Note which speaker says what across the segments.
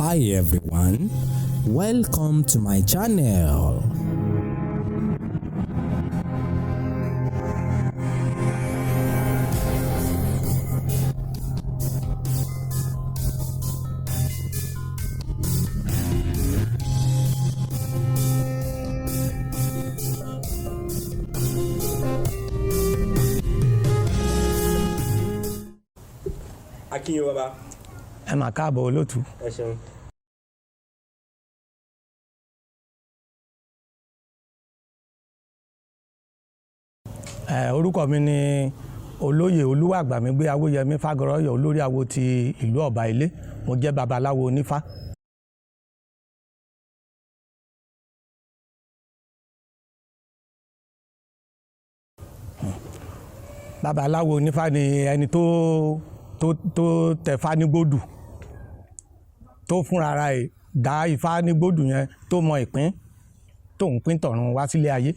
Speaker 1: Hi everyone, welcome to my channel.
Speaker 2: Akínyìn bàbá.
Speaker 3: Ẹ mà káàbọ̀ olóòtú.
Speaker 2: Ẹ ṣeun.
Speaker 3: Orúkọ mi ni olóyè Olúwàgbàmígbé Awóyẹmí Fágọrọyọ, olórí awo ti ìlú Ọ̀bà Ilé. Mo jẹ́ babaláwo onífá. Babaláwo onífá ni ẹni tó tẹ̀fá nígbódù, tó fúnra ara ẹ̀ dá ifá nígbódù yẹn, tó mọ ìpín tó ń pín tọ̀run wá sílé ayé,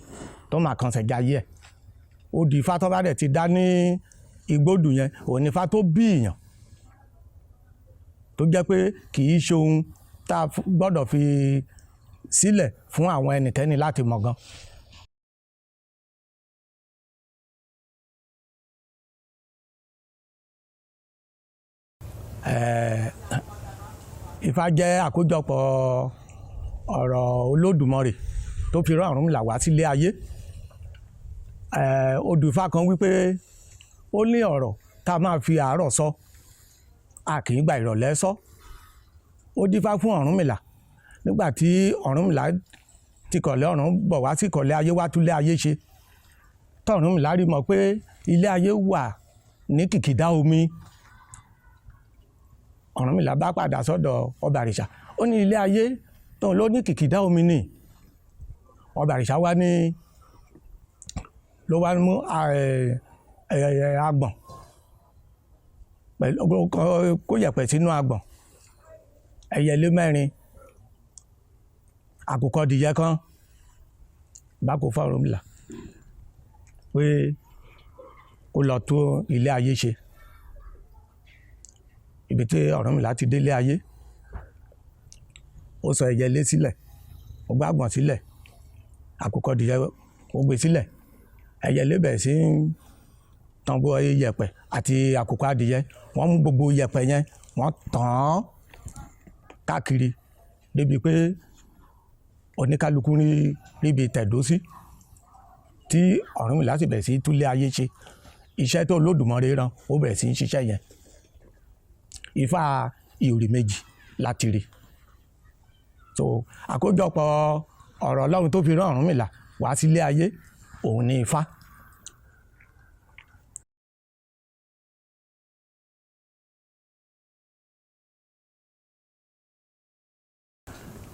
Speaker 3: tó máa kan ṣẹ̀já ayé ẹ̀. Ó di ifá tó bá dẹ̀ ti dá ní igbódù yẹn, òun ni ifá tó bí èèyàn, tó jẹ́ pé kì í ṣe ohun tá a gbọ́dọ̀ fi sílẹ̀ fún àwọn ẹnikẹ́ni láti mọ̀ gan. Ifá jẹ́ àkójọpọ̀ ọ̀rọ̀ Olódùmarè tó fi rán Ọ̀rúnmìlà wá sílé ayé. Odù Ifá kan wípé ó ní ọ̀rọ̀ tá a máa fi àárọ̀ sọ, a kì í gba ìrọ̀lẹ́ sọ. Ó dífá fún Ọ̀rúnmìlà nígbà tí Ọ̀rúnmìlà ti kọ̀lé ọ̀run bọ̀ wá sí kọ̀lé ayé wá túlé ayé ṣe. Ọ̀rúnmìlà rí mọ̀ pé ilé ayé wà ní kìkìdá omi. Ọ̀rúnmìlà bá padà sọ́dọ̀ Ọbàrìṣà, ó ní ilé ayé tóun ló ní kìkìdá omi ni. Ọbàrìṣà wá ní ló wá mú agbọ̀n pẹ̀lú kó yẹ̀pẹ̀ sínú agbọ̀n, ẹyẹlé mẹ́rin, àkùkọ dìyẹ kan, bá kó fún Ọ̀rúnmìlà pé kó lọ tó ilé ayé ṣe. Ibi tí Ọ̀rúnmìlà ti délé ayé, ó sọ ẹyẹlé sílẹ̀, ó gbé àgbọ̀n sílẹ̀, àkùkọ dìyẹ ó gbé sílẹ̀. Ẹyẹlé bẹ̀rẹ̀ sí ń tàn gbogbo iyẹ̀pẹ̀ àti àkùkọ adìyẹ, wọ́n mú gbogbo iyẹ̀pẹ̀ yẹn, wọ́n tàn án káàkiri débi pé oníkálukú ríbi tẹ̀dó sí, tí Ọ̀rúnmìlà sì bẹ̀rẹ̀ sí túlé ayé ṣe. Iṣẹ́ tó Olódùmarè rán, ó bẹ̀rẹ̀ sí ń ṣiṣẹ́ yẹn. Ifá ìrì méjì láti rí. So àkójọpọ̀ ọ̀rọ̀ Ọlọ́run tó fi rán Ọ̀rúnmìlà wá sílé ayé, òun ni Ifá.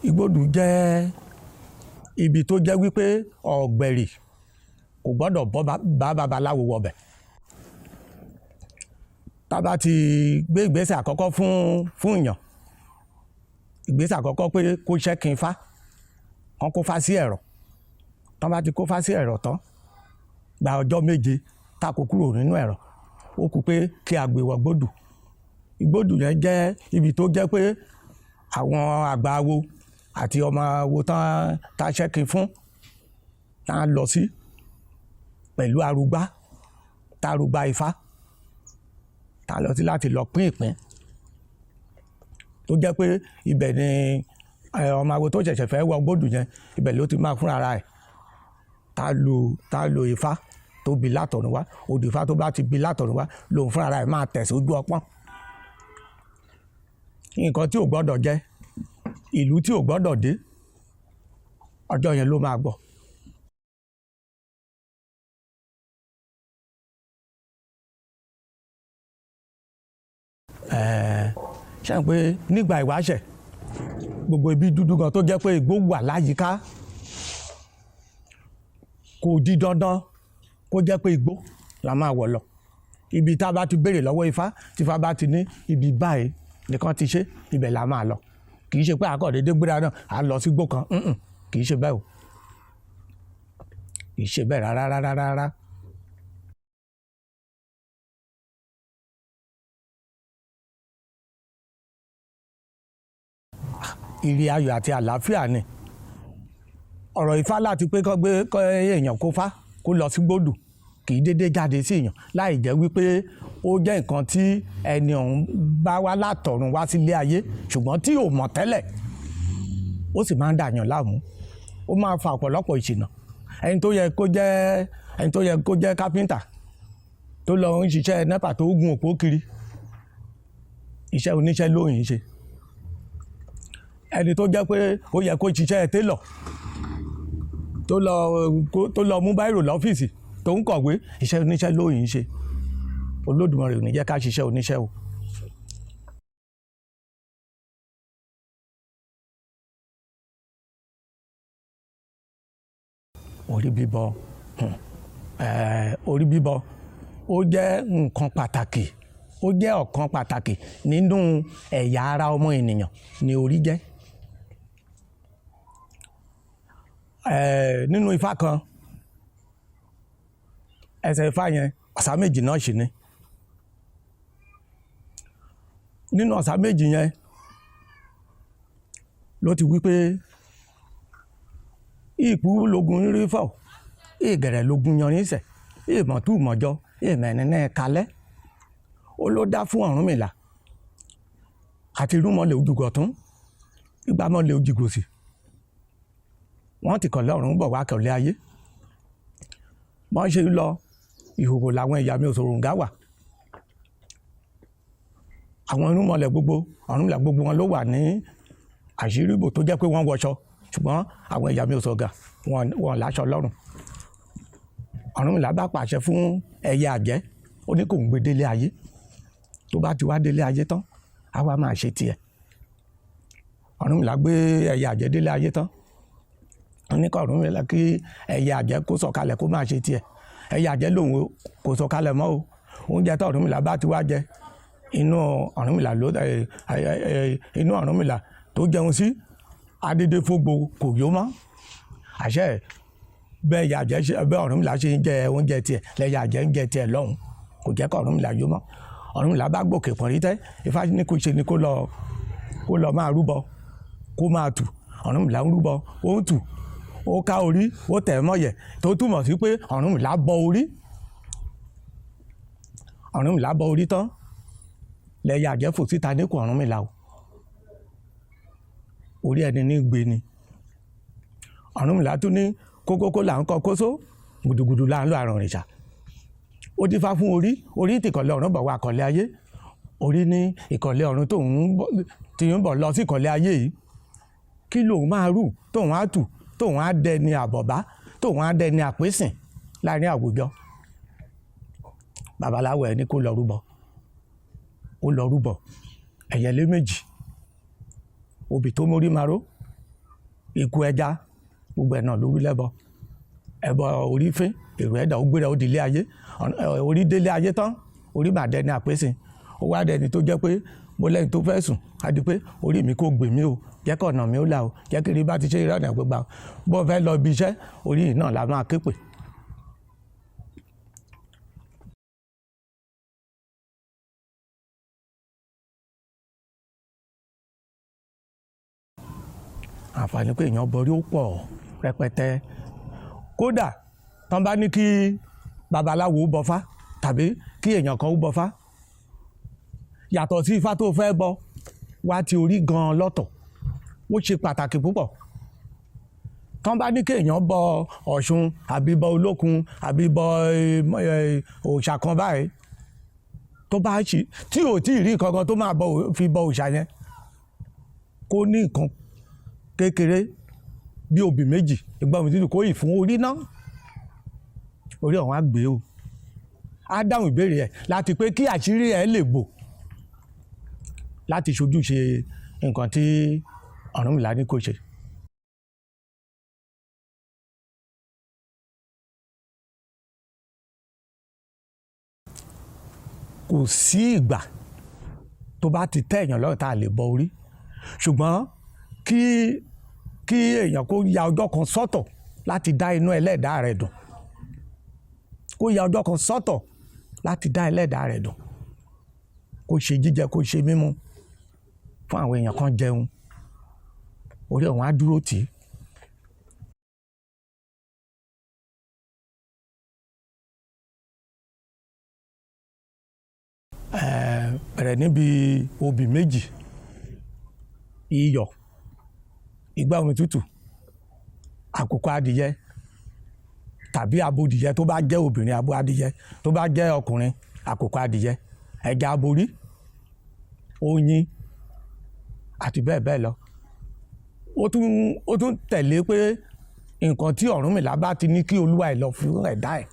Speaker 3: Igbódù jẹ́ ibi tó jẹ́ wípé ọ̀gbẹ̀rì kò gbọ́dọ̀ bá babaláwo wọbẹ̀. Tá bá ti gbé ìgbésẹ̀ àkọ́kọ́ fún èèyàn, ìgbésẹ̀ àkọ́kọ́ pé kó ṣẹ́kin Ifá, wọ́n kó Ifá sí ẹ̀rọ. Tán bá ti kó Ifá sí ẹ̀rọ tán, gba ọjọ́ méje tá kó kúrò nínú ẹ̀rọ, ó kù pé kí a gbé wọ Igbódù. Igbódù yẹn jẹ́ ibi tó jẹ́ pé àwọn àgbà awo àti ọmọ awo tá ṣẹ́kin fún tá lọ sí pẹ̀lú arúgbá, tá arúgbá Ifá, tá lọ sí láti lọ pín ìpín. Tó jẹ́ pé ibẹ̀ ni ọmọ awo tó ṣẹ̀ṣẹ̀ fẹ́ wọ Igbódù yẹn, ibẹ̀ ló ti máa fúnra ara ẹ̀ tá lo Ifá tó bí látọ̀run wá. Odù Ifá tó bá ti bí látọ̀run wá, lòun fúnra ara ẹ̀ máa tẹ̀ sójú ọpọ́n. Nǹkan tí ò gbọ́dọ̀ jẹ, ìlú tí ò gbọ́dọ̀ dé, ọjọ́ yẹn ló máa gbọ́. Ṣé pé nígbà ìwáṣẹ̀, gbogbo ibi dúdú gan tó jẹ́ pé igbó wà láyìíká, kò di dandan kó jẹ́ pé igbó la máa wọ̀ lọ. Ibi tá a bá ti béèrè lọ́wọ́ Ifá, tí Ifá bá ti ní ibi báyìí nìkan ti ṣe, ibẹ̀ la máa lọ. Kì í ṣe pé àkọ́dédé gbéra náà à lọ sí igbó kan, kì í ṣe bẹ́ẹ̀ o. Kì í ṣe bẹ́ẹ̀ rárá. ìrì ayọ̀ àti àlàáfíà ni. Ọ̀rọ̀ Ifá láti pé kọ́ èèyàn kó fá kó lọ sí gbódù kì í dédé jáde sí èèyàn láì jẹ́ wípé ó jẹ́ nǹkan tí ẹni ọ̀hún bá wá látọ̀run wá sílé ayé ṣùgbọ́n tí ò mọ̀ tẹ́lẹ̀, ó sì máa ń dàyàn láàmú, ó máa fa ọ̀pọ̀lọpọ̀ ìṣìnà. Ẹni tó yẹ kó jẹ́ kápẹ́ńtà tó lọ ń ṣiṣẹ́ nẹ́pà tó gun òpó kiri, iṣẹ́ oníṣẹ́ lóyìn ṣe. Ẹni tó jẹ́ pé ó yẹ kó ṣiṣẹ́ télọ̀ tó lọ mú báírò lọ́fíìsì tó ń kọ̀wé, iṣẹ́ oníṣẹ́ lóyìn ṣe. Olódùmarè ò ní jẹ́ ká ṣiṣẹ́ oníṣẹ́ o. Orí bíbọ ó jẹ́ nǹkan pàtàkì, ó jẹ́ ọ̀kan pàtàkì nínú ẹ̀yà ara ọmọ ènìyàn ni orí jẹ́. Nínú Ifá kan, ẹsẹ̀ Ifá yẹn ọ̀sà méjì náà ṣì ni. Nínú ọ̀sà méjì yẹn ló ti wí pé ìpú logun rí fọ́, ìgẹ̀rẹ̀ logun yanrin sẹ̀, ìmọ̀tú mọ̀jọ, ìmẹ̀nínẹ́ kalẹ́. Ó ló dá fún Ọ̀rúnmìlà àti irúnmọlẹ̀ Òjùgọ̀tún, ìgbàmọlẹ̀ Òjìgòsì. Wọ́n ti kọ̀lé ọ̀run bọ̀ wá kọ̀lé ayé. Wọ́n ṣe lọ ìhòòhò làwọn ẹ̀yà mi òṣòròǹgá wà. Àwọn irúnmọlẹ̀ gbogbo, Ọ̀rúnmìlà gbogbo wọn ló wà ní àṣíríbò tó jẹ́ pé wọ́n wọṣọ, ṣùgbọ́n àwọn ẹ̀yà mi òṣòròǹgá wọn láṣọ lọ́rùn. Ọ̀rúnmìlà bá pàṣẹ fún ẹyẹ àjẹ́, ó ní kò ń gbé délé ayé. Tó bá ti wá délé ayé tán, á wá máa ṣe tiẹ̀. Ọ̀rúnmìlà gbé ẹyẹ àjẹ́ délé ayé tán, ó ní kọ́ Ọ̀rúnmìlà kí ẹyẹ àjẹ́ kó sọ̀kalẹ̀ kó máa ṣe tiẹ̀. Ẹyẹ àjẹ́ lòun kò sọ̀kalẹ̀ mọ́ o. Oúnjẹ tó Ọ̀rúnmìlà bá ti wá jẹ, inú Ọ̀rúnmìlà tó jẹun sí adédé fógbó kò yó mọ́. Àṣẹ bẹ́ẹ̀ Ọ̀rúnmìlà ṣe ń jẹ oúnjẹ tiẹ̀ lẹ́yẹ àjẹ́ ń jẹ tiẹ̀ lọ́hùn, kò jẹ́ kọ́ Ọ̀rúnmìlà yó mọ́. Ọ̀rúnmìlà bá gòkè pọ̀n rí tẹ́, Ifá ní kó ṣe ni kó lọ máa rúbọ, kó máa tù. Ọ̀rúnmìlà ń rúbọ, ó ń tù, ó ká orí, ó tẹ̀ mọ́yẹ̀, tó túmọ̀ sí pé Ọ̀rúnmìlà bọ orí. Ọ̀rúnmìlà bọ orí tán, lẹ́yẹ àjẹ́ fò síta níkù Ọ̀rúnmìlà o. Orí ẹni ní gbé ni. Ọ̀rúnmìlà tún ní kókókó là ń kọ kóso, gùdùgùdù là ń lo àrùn ìrìṣà. Ó dífá fún orí tìkọ̀lé ọ̀run bọ̀ wá kọ̀lé ayé. Orí ní ìkọ̀lé ọ̀run tí ń bọ̀ lọ sí ìkọ̀lé ayé yìí, kí lòun máa rù tóun á tù, tóun á dẹni àbọ̀bá, tóun á dẹni àpésìn láàrin àwùjọ. Babaláwo ẹni kó lọ rúbọ, ó lọ rúbọ, ẹ̀yẹlé méjì, obì tó mórí maró, ikú ẹja, gbogbo ẹ̀ náà lórí lẹ́bọ. Ẹbọ orí fín, èrò ẹ̀dá ó gbéra ó di ilé ayé. Orí délé ayé tán, orí mà dẹni àpésìn. Ó wá dẹni tó jẹ́ pé mo lẹ́yìn tó fẹ́ sùn, á di pé orí mi kò gbè mí o, jẹ́ kọ́ ọ̀nà mi ó là o, jẹ́ kí rí bá ti ṣe ìrọ̀nà gbogbo àwọn. Bó fẹ́ lọ ibi iṣẹ́, orí yìí náà la máa ké pè. Àǹfààní pé èèyàn borí ó pọ̀ rẹpẹtẹ. Kódà tán bá ní kí babaláwo bọfá tàbí kí èèyàn kan bọfá, yàtọ̀ sí ifá tó fẹ́ bọ, wá ti orí gan-an lọ́tọ̀, ó ṣe pàtàkì púpọ̀. Tán bá ní kí èèyàn bọ Ọ̀ṣun àbí bọ Olókun àbí bọ òòṣà kan báyìí, tó bá ṣì tí ò tí ì rí nǹkan kan tó máa fi bọ òòṣà yẹn, kó ní nǹkan kékeré bí obì méjì, ìgbà omi tútù kó ì fún orí náà, orí ọ̀hún á gbé o, á dáhùn ìbéèrè ẹ̀ láti pé kí àṣírí ẹ̀ lè bò, láti ṣojú ṣe nǹkan tí Ọ̀rúnmìlà ní kó ṣe. Kò sí ìgbà tó bá ti tẹ́ èèyàn lọ́rùn tá a lè bọ orí, ṣùgbọ́n kí èèyàn kó ya ọjọ́ kan sọ́tọ̀ láti dá inú ẹlẹ́dàá rẹ̀ dùn, kó ya ọjọ́ kan sọ́tọ̀ láti dá ẹlẹ́dàá rẹ̀ dùn, kó ṣe jíjẹ kó ṣe mímu fún àwọn èèyàn kan jẹun, orí ọ̀hún á dúró tì í. Bẹ̀rẹ̀ níbi obì méjì, iyọ̀, igbá omi tútù, àkùkọ adìyẹ tàbí abo adìyẹ tó bá jẹ́ obìnrin, abo adìyẹ tó bá jẹ́ ọkùnrin, àkùkọ adìyẹ, ẹja aborí, oyin àti bẹ́ẹ̀ bẹ́ẹ̀ lọ. Ó tún tẹ̀lé pé nǹkan tí Ọ̀rúnmìlà bá ti ní kí olúwa ẹ̀ lọ fún ẹ̀dá ẹ̀